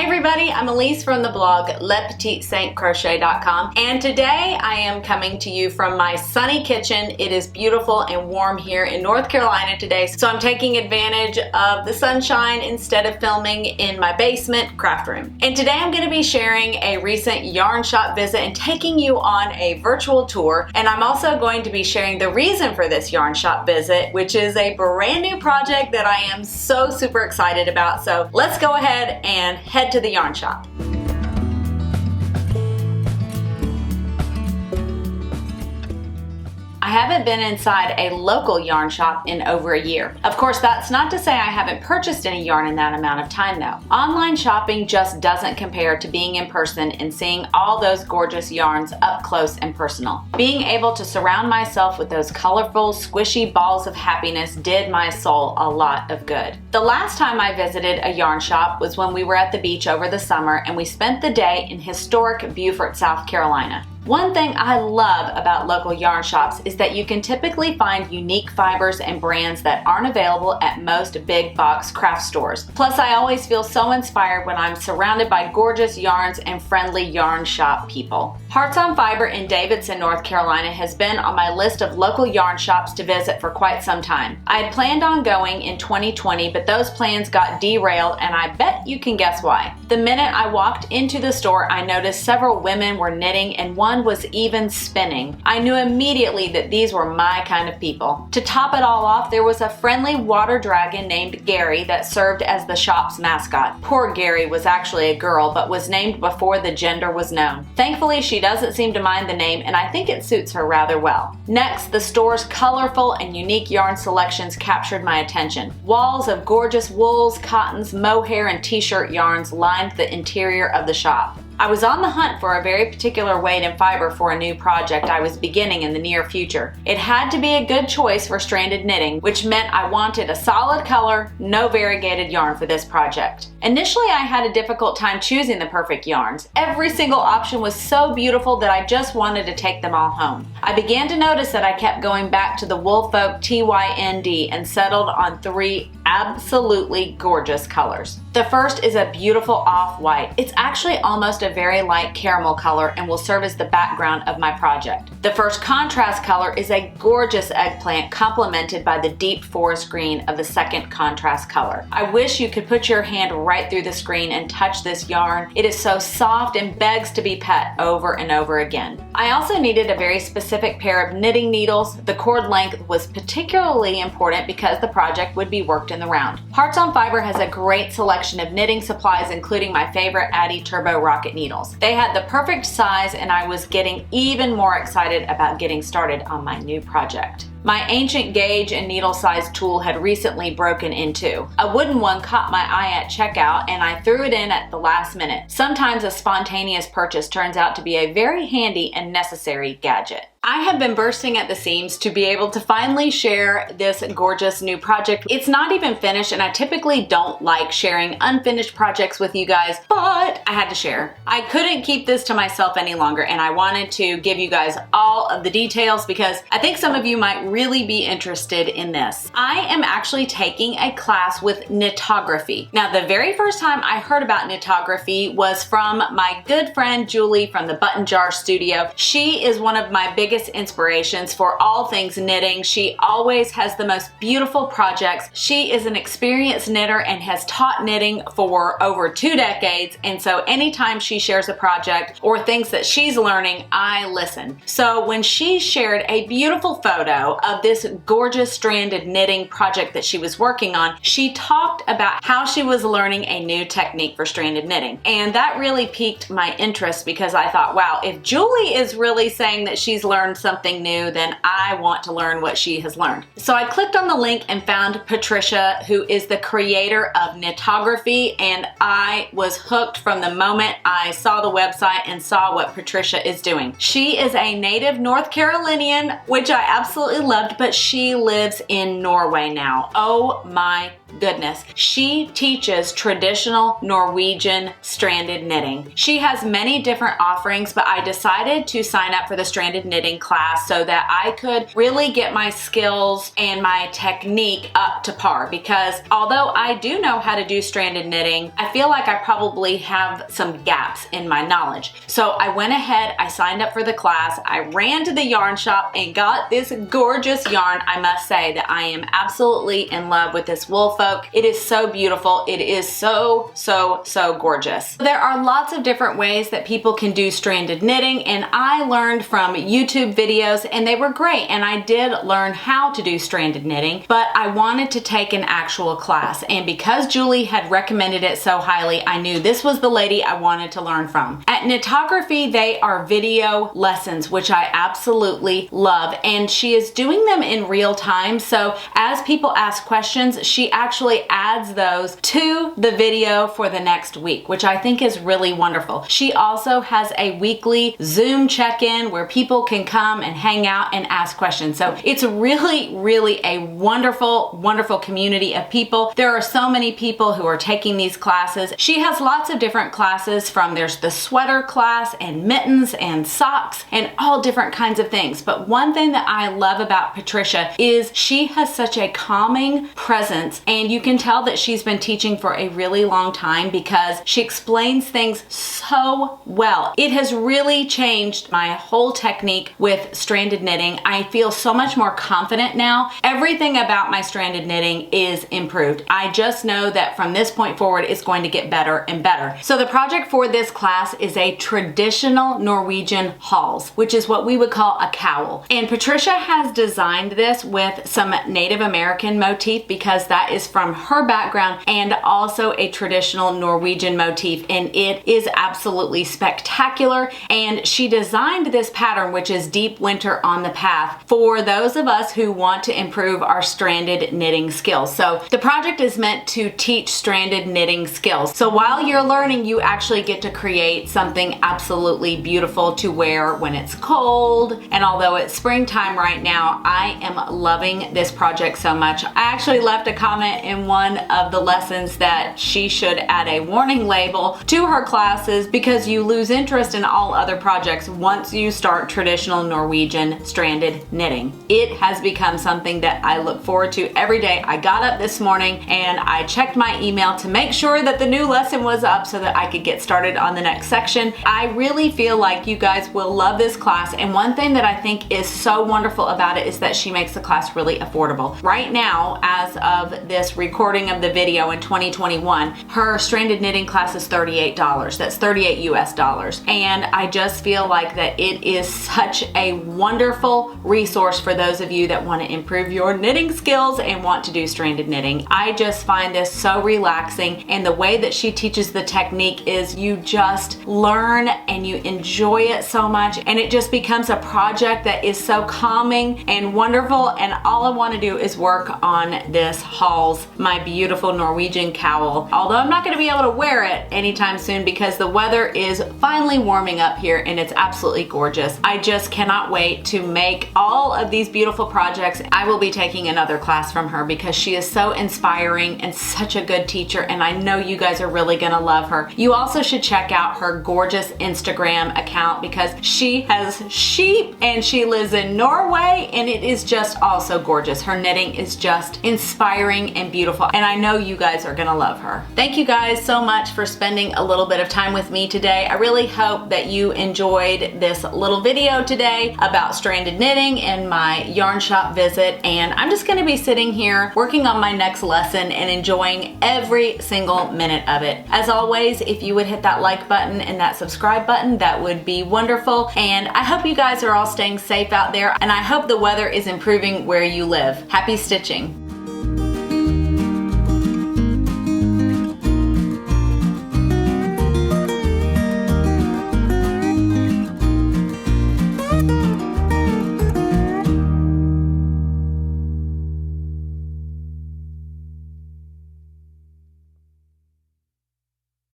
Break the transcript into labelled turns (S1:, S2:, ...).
S1: everybody, I'm Elise from the blog LePetitSaintCrochet.com, and today I am coming to you from my sunny kitchen. It is beautiful and warm here in North Carolina today, so I'm taking advantage of the sunshine instead of filming in my basement craft room. And today I'm going to be sharing a recent yarn shop visit and taking you on a virtual tour, and I'm also going to be sharing the reason for this yarn shop visit, which is a brand new project that I am so super excited about. So let's go ahead and head to the yarn shop. I haven't been inside a local yarn shop in over a year. Of course, that's not to say I haven't purchased any yarn in that amount of time though. Online shopping just doesn't compare to being in person and seeing all those gorgeous yarns up close and personal. Being able to surround myself with those colorful, squishy balls of happiness did my soul a lot of good. The last time I visited a yarn shop was when we were at the beach over the summer and we spent the day in historic Beaufort, South Carolina. One thing I love about local yarn shops is that you can typically find unique fibers and brands that aren't available at most big box craft stores. Plus, I always feel so inspired when I'm surrounded by gorgeous yarns and friendly yarn shop people. Hearts on Fiber in Davidson, North Carolina has been on my list of local yarn shops to visit for quite some time. I had planned on going in 2020, but those plans got derailed, and I bet you can guess why. The minute I walked into the store, I noticed several women were knitting and one was even spinning. I knew immediately that these were my kind of people. To top it all off, there was a friendly water dragon named Gary that served as the shop's mascot. Poor Gary was actually a girl, but was named before the gender was known. Thankfully, she doesn't seem to mind the name, and I think it suits her rather well. Next, the store's colorful and unique yarn selections captured my attention. Walls of gorgeous wools, cottons, mohair, and t-shirt yarns lined the interior of the shop. I was on the hunt for a very particular weight and fiber for a new project I was beginning in the near future. It had to be a good choice for stranded knitting, which meant I wanted a solid color, no variegated yarn for this project. Initially, I had a difficult time choosing the perfect yarns. Every single option was so beautiful that I just wanted to take them all home. I began to notice that I kept going back to the Woolfolk TYND and settled on three absolutely gorgeous colors. The first is a beautiful off-white. It's actually almost a very light caramel color and will serve as the background of my project. The first contrast color is a gorgeous eggplant complemented by the deep forest green of the second contrast color. I wish you could put your hand right through the screen and touch this yarn. It is so soft and begs to be pet over and over again. I also needed a very specific pair of knitting needles. The cord length was particularly important because the project would be worked in the round. Hearts on Fiber has a great selection of knitting supplies, including my favorite Addi Turbo Rocket needles. They had the perfect size, and I was getting even more excited about getting started on my new project. My ancient gauge and needle size tool had recently broken in two. A wooden one caught my eye at checkout and I threw it in at the last minute. Sometimes a spontaneous purchase turns out to be a very handy and necessary gadget. I have been bursting at the seams to be able to finally share this gorgeous new project. It's not even finished, and I typically don't like sharing unfinished projects with you guys, but I had to share. I couldn't keep this to myself any longer, and I wanted to give you guys all of the details because I think some of you might really be interested in this. I am actually taking a class with knitography. Now, the very first time I heard about knitography was from my good friend Julie from the Button Jar Studio. She is one of my biggest inspirations for all things knitting. She always has the most beautiful projects. She is an experienced knitter and has taught knitting for over 2 decades, and so anytime she shares a project or things that she's learning, I listen. So when she shared a beautiful photo of this gorgeous stranded knitting project that she was working on, she talked about how she was learning a new technique for stranded knitting, and that really piqued my interest because I thought, wow, if Julie is really saying that she's learned something new, then I want to learn what she has learned. So I clicked on the link and found Patricia, who is the creator of knitography, and I was hooked from the moment I saw the website and saw what Patricia is doing. She is a native North Carolinian, which I absolutely loved, but she lives in Norway now. Oh my goodness. She teaches traditional Norwegian stranded knitting. She has many different offerings, but I decided to sign up for the stranded knitting knitting class so that I could really get my skills and my technique up to par, because although I do know how to do stranded knitting, I feel like I probably have some gaps in my knowledge. So I went ahead, I signed up for the class, I ran to the yarn shop and got this gorgeous yarn. I must say that I am absolutely in love with this Woolfolk. It is so beautiful. It is so gorgeous. There are lots of different ways that people can do stranded knitting, and I learned from YouTube videos and they were great, and I did learn how to do stranded knitting, but I wanted to take an actual class, and because Julie had recommended it so highly, I knew this was the lady I wanted to learn from. At Knitography, they are video lessons, which I absolutely love, and she is doing them in real time, so as people ask questions, she actually adds those to the video for the next week, which I think is really wonderful. She also has a weekly Zoom check-in where people can come and hang out and ask questions. So it's really a wonderful community of people. There are so many people who are taking these classes. She has lots of different classes, from there's the sweater class and mittens and socks and all different kinds of things. But one thing that I love about Patricia is she has such a calming presence, and you can tell that she's been teaching for a really long time because she explains things so well. It has really changed my whole technique with stranded knitting. I feel so much more confident now. Everything about my stranded knitting is improved. I just know that from this point forward, it's going to get better and better. So the project for this class is a traditional Norwegian hals, which is what we would call a cowl. And Patricia has designed this with some Native American motif because that is from her background, and also a traditional Norwegian motif, and it is absolutely spectacular. And she designed this pattern, which is Deep Winter on the Path, for those of us who want to improve our stranded knitting skills. So the project is meant to teach stranded knitting skills. So while you're learning, you actually get to create something absolutely beautiful to wear when it's cold. And although it's springtime right now, I am loving this project so much. I actually left a comment in one of the lessons that she should add a warning label to her classes because you lose interest in all other projects once you start traditional Norwegian stranded knitting. It has become something that I look forward to every day. I got up this morning and I checked my email to make sure that the new lesson was up so that I could get started on the next section. I really feel like you guys will love this class, and one thing that I think is so wonderful about it is that she makes the class really affordable. Right now, as of this recording of the video in 2021, her stranded knitting class is $38. That's 38 US dollars. And I just feel like that it is such a wonderful resource for those of you that want to improve your knitting skills and want to do stranded knitting. I just find this so relaxing, and the way that she teaches the technique is you just learn and you enjoy it so much, and it just becomes a project that is so calming and wonderful, and all I want to do is work on this hals, my beautiful Norwegian cowl. Although I'm not going to be able to wear it anytime soon because the weather is finally warming up here and it's absolutely gorgeous. I just cannot wait to make all of these beautiful projects. I will be taking another class from her because she is so inspiring and such a good teacher, and I know you guys are really going to love her. You also should check out her gorgeous Instagram account because she has sheep and she lives in Norway, and it is just also gorgeous. Her knitting is just inspiring and beautiful, and I know you guys are gonna love her. Thank you guys so much for spending a little bit of time with me today. I really hope that you enjoyed this little video today about stranded knitting and my yarn shop visit, and I'm just gonna be sitting here working on my next lesson and enjoying every single minute of it. As always, if you would hit that like button and that subscribe button, that would be wonderful, and I hope you guys are all staying safe out there, and I hope the weather is improving where you live. Happy stitching!